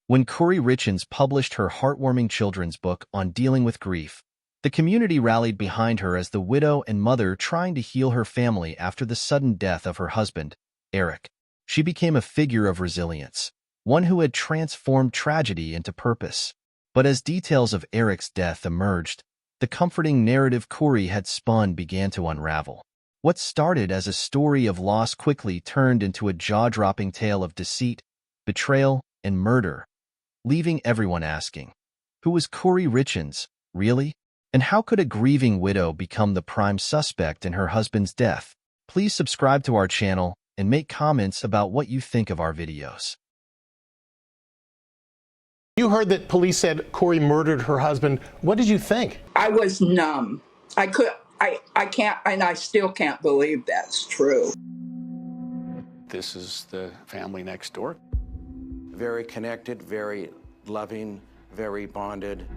When Kouri Richins published her heartwarming children's book on dealing with grief, the community rallied behind her as the widow and mother trying to heal her family after the sudden death of her husband, Eric. She became a figure of resilience, one who had transformed tragedy into purpose. But as details of Eric's death emerged, the comforting narrative Kouri had spun began to unravel. What started as a story of loss quickly turned into a jaw-dropping tale of deceit, betrayal, and murder, leaving everyone asking, who was Kouri Richins, really? And how could a grieving widow become the prime suspect in her husband's death? Please subscribe to our channel and make comments about what you think of our videos. You heard that police said Kouri murdered her husband. What did you think? I was numb. I can't, and I still can't believe that's true. This is the family next door. Very connected, very loving, very bonded.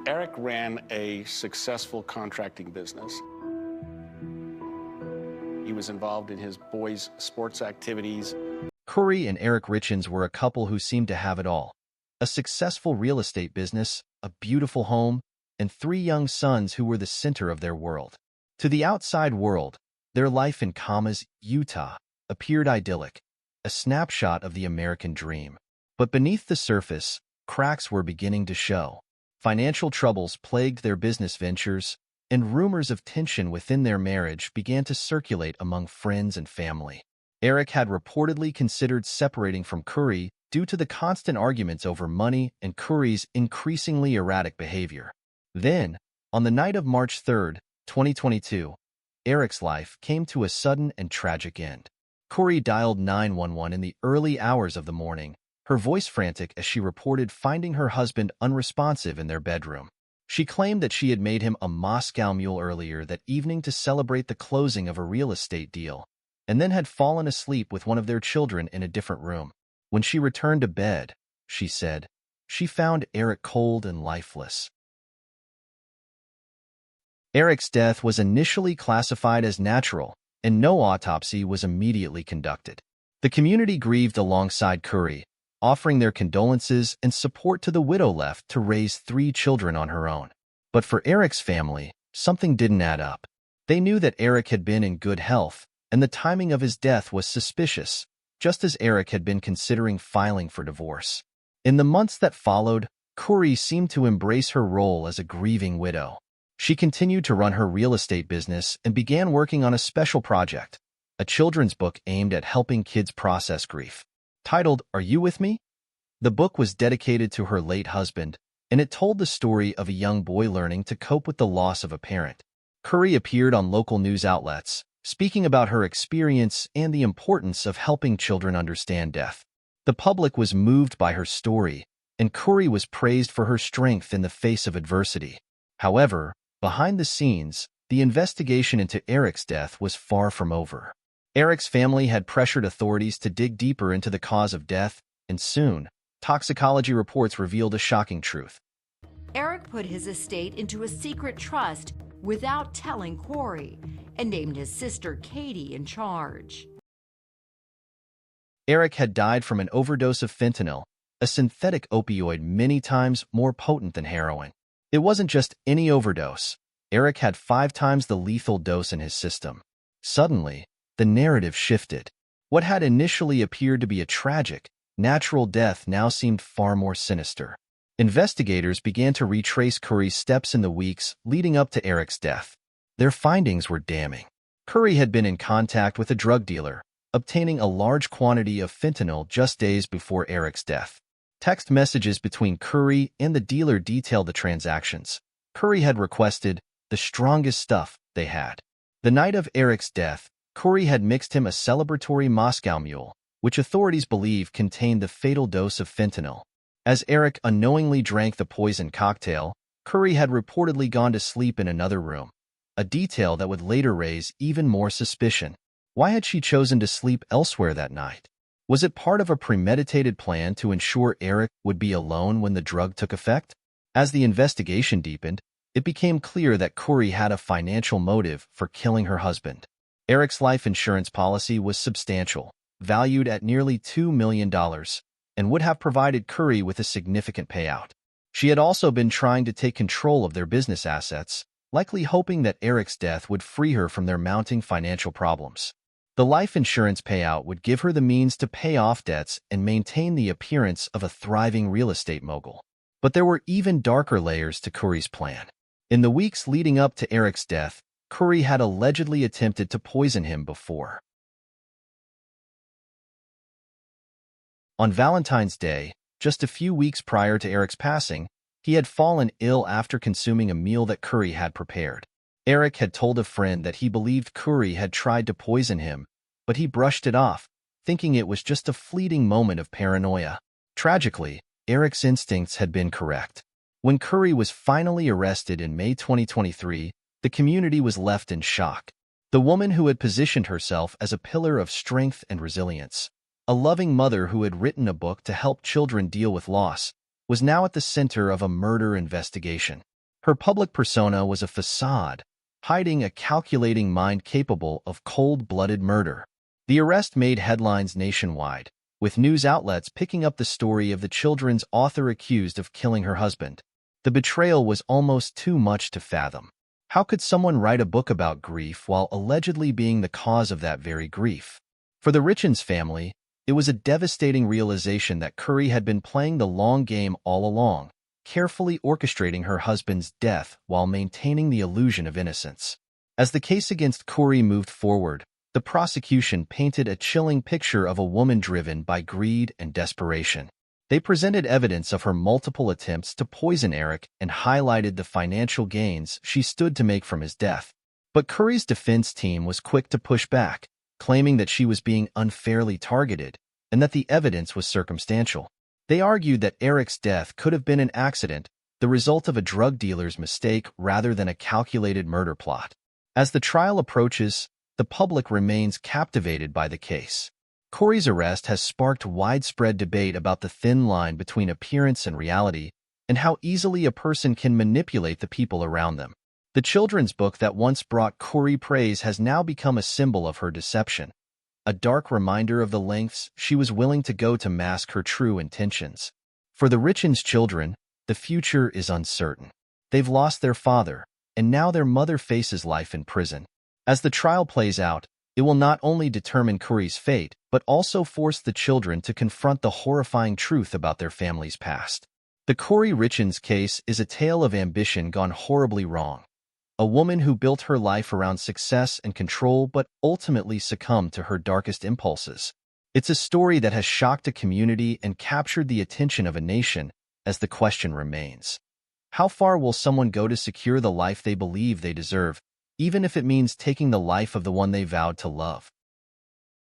Eric ran a successful contracting business. He was involved in his boys' sports activities. Kouri and Eric Richins were a couple who seemed to have it all. A successful real estate business, a beautiful home, and 3 young sons who were the center of their world. To the outside world, their life in Utah appeared idyllic, a snapshot of the American dream. But beneath the surface, cracks were beginning to show. Financial troubles plagued their business ventures, and rumors of tension within their marriage began to circulate among friends and family. Eric had reportedly considered separating from Kouri due to the constant arguments over money and Kouri's increasingly erratic behavior. Then, on the night of March 3, 2022, Eric's life came to a sudden and tragic end. Kouri dialed 911 in the early hours of the morning, her voice frantic as she reported finding her husband unresponsive in their bedroom. She claimed that she had made him a Moscow Mule earlier that evening to celebrate the closing of a real estate deal, and then had fallen asleep with one of their children in a different room. When she returned to bed, she said, she found Eric cold and lifeless. Eric's death was initially classified as natural, and no autopsy was immediately conducted. The community grieved alongside Kouri, offering their condolences and support to the widow left to raise 3 children on her own. But for Eric's family, something didn't add up. They knew that Eric had been in good health, and the timing of his death was suspicious, just as Eric had been considering filing for divorce. In the months that followed, Kouri seemed to embrace her role as a grieving widow. She continued to run her real estate business and began working on a special project, a children's book aimed at helping kids process grief. Titled, Are You With Me? The book was dedicated to her late husband, and it told the story of a young boy learning to cope with the loss of a parent. Kouri appeared on local news outlets, speaking about her experience and the importance of helping children understand death. The public was moved by her story, and Kouri was praised for her strength in the face of adversity. However, behind the scenes, the investigation into Eric's death was far from over. Eric's family had pressured authorities to dig deeper into the cause of death, and soon, toxicology reports revealed a shocking truth. Eric put his estate into a secret trust without telling Kouri and named his sister Katie in charge. Eric had died from an overdose of fentanyl, a synthetic opioid many times more potent than heroin. It wasn't just any overdose. Eric had 5 times the lethal dose in his system. Suddenly, the narrative shifted. What had initially appeared to be a tragic, natural death now seemed far more sinister. Investigators began to retrace Kouri's steps in the weeks leading up to Eric's death. Their findings were damning. Kouri had been in contact with a drug dealer, obtaining a large quantity of fentanyl just days before Eric's death. Text messages between Kouri and the dealer detailed the transactions. Kouri had requested the strongest stuff they had. The night of Eric's death, Kouri had mixed him a celebratory Moscow Mule, which authorities believe contained the fatal dose of fentanyl. As Eric unknowingly drank the poison cocktail, Kouri had reportedly gone to sleep in another room, a detail that would later raise even more suspicion. Why had she chosen to sleep elsewhere that night? Was it part of a premeditated plan to ensure Eric would be alone when the drug took effect? As the investigation deepened, it became clear that Kouri had a financial motive for killing her husband. Eric's life insurance policy was substantial, valued at nearly $2 million, and would have provided Kuori with a significant payout. She had also been trying to take control of their business assets, likely hoping that Eric's death would free her from their mounting financial problems. The life insurance payout would give her the means to pay off debts and maintain the appearance of a thriving real estate mogul. But there were even darker layers to Kuori's plan. In the weeks leading up to Eric's death, Kuori had allegedly attempted to poison him before. On Valentine's Day, just a few weeks prior to Eric's passing, he had fallen ill after consuming a meal that Kuori had prepared. Eric had told a friend that he believed Kuori had tried to poison him, but he brushed it off, thinking it was just a fleeting moment of paranoia. Tragically, Eric's instincts had been correct. When Kuori was finally arrested in May 2023, the community was left in shock. The woman who had positioned herself as a pillar of strength and resilience, a loving mother who had written a book to help children deal with loss, was now at the center of a murder investigation. Her public persona was a facade, hiding a calculating mind capable of cold-blooded murder. The arrest made headlines nationwide, with news outlets picking up the story of the children's author accused of killing her husband. The betrayal was almost too much to fathom. How could someone write a book about grief while allegedly being the cause of that very grief? For the Richins family, it was a devastating realization that Kuori had been playing the long game all along, carefully orchestrating her husband's death while maintaining the illusion of innocence. As the case against Kuori moved forward, the prosecution painted a chilling picture of a woman driven by greed and desperation. They presented evidence of her multiple attempts to poison Eric and highlighted the financial gains she stood to make from his death. But Kuori's defense team was quick to push back, claiming that she was being unfairly targeted and that the evidence was circumstantial. They argued that Eric's death could have been an accident, the result of a drug dealer's mistake rather than a calculated murder plot. As the trial approaches, the public remains captivated by the case. Kuori's arrest has sparked widespread debate about the thin line between appearance and reality and how easily a person can manipulate the people around them. The children's book that once brought Kuori praise has now become a symbol of her deception, a dark reminder of the lengths she was willing to go to mask her true intentions. For the Richins children, the future is uncertain. They've lost their father, and now their mother faces life in prison. As the trial plays out, it will not only determine Kuori's fate, but also force the children to confront the horrifying truth about their family's past. The Kouri Richins case is a tale of ambition gone horribly wrong. A woman who built her life around success and control but ultimately succumbed to her darkest impulses. It's a story that has shocked a community and captured the attention of a nation, as the question remains: how far will someone go to secure the life they believe they deserve, even if it means taking the life of the one they vowed to love?